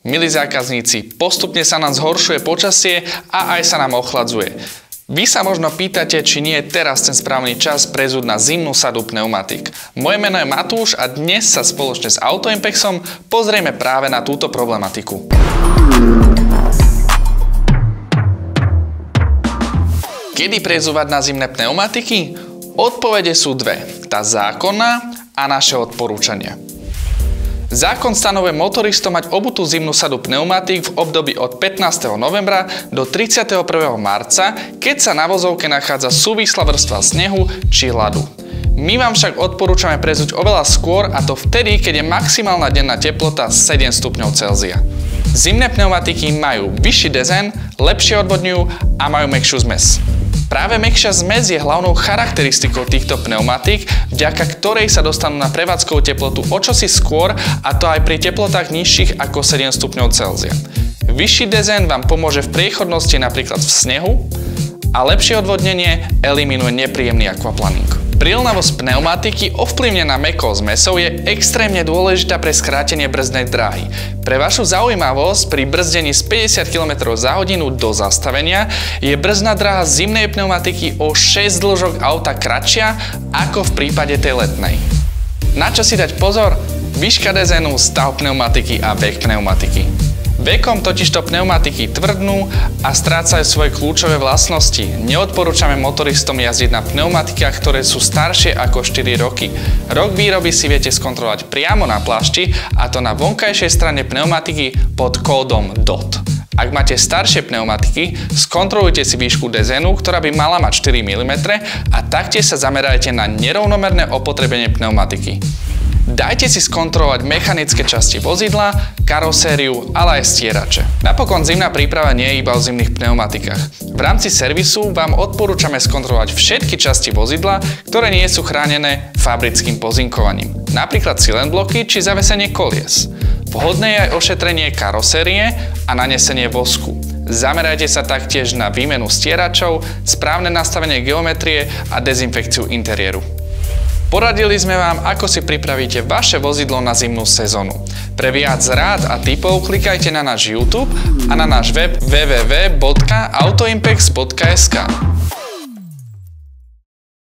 Milí zákazníci, postupne sa nám zhoršuje počasie a aj sa nám ochladzuje. Vy sa možno pýtate, či nie je teraz ten správny čas prezúť na zimnú sadu pneumatík. Moje meno je Matúš a dnes sa spoločne s Autoimpexom pozrieme práve na túto problematiku. Kedy prezúvať na zimné pneumatiky? Odpovede sú dve. Tá zákonná a naše odporúčania. Zákon stanovuje motoristom mať obutú zimnú sadu pneumatík v období od 15. novembra do 31. marca, keď sa na vozovke nachádza súvislá vrstva snehu či ľadu. My vám však odporúčame prezúť oveľa skôr, a to vtedy, keď je maximálna denná teplota 7 stupňov Celzia. Zimné pneumatiky majú vyšší dezén, lepšie odvodňujú a majú mäkšiu zmes. Práve mäkšia zmes je hlavnou charakteristikou týchto pneumatík, vďaka ktorej sa dostanú na prevádzkovú teplotu o čosi skôr, a to aj pri teplotách nižších ako 7 stupňov Celzia. Vyšší dezén vám pomôže v priechodnosti napríklad v snehu a lepšie odvodnenie eliminuje nepríjemný aquaplaning. Prilnavosť pneumatiky ovplyvnená mäkkou zmesou je extrémne dôležitá pre skrátenie brzdnej dráhy. Pre vašu zaujímavosť, pri brzdení z 50 km za hodinu do zastavenia je brzdná dráha zimnej pneumatiky o 6 dĺžok auta kratšia ako v prípade tej letnej. Na čo si dať pozor? Výška dezénu, stav pneumatiky a vek pneumatiky. Vekom totižto pneumatiky tvrdnú a strácajú svoje kľúčové vlastnosti. Neodporúčame motoristom jazdiť na pneumatikách, ktoré sú staršie ako 4 roky. Rok výroby si viete skontrolovať priamo na plášti, a to na vonkajšej strane pneumatiky pod kódom DOT. Ak máte staršie pneumatiky, skontrolujte si výšku dezénu, ktorá by mala mať 4 mm, a taktiež sa zamerajte na nerovnomerné opotrebenie pneumatiky. Dajte si skontrolovať mechanické časti vozidla, karosériu, ale aj stierače. Napokon zimná príprava nie je iba o zimných pneumatikách. V rámci servisu vám odporúčame skontrolovať všetky časti vozidla, ktoré nie sú chránené fabrickým pozinkovaním. Napríklad silendbloky či zavesenie kolies. Vhodné je aj ošetrenie karosérie a nanesenie vosku. Zamerajte sa taktiež na výmenu stieračov, správne nastavenie geometrie a dezinfekciu interiéru. Poradili sme vám, ako si pripravíte vaše vozidlo na zimnú sezónu. Pre viac rád a tipov klikajte na náš YouTube a na náš web www.autoimpex.sk.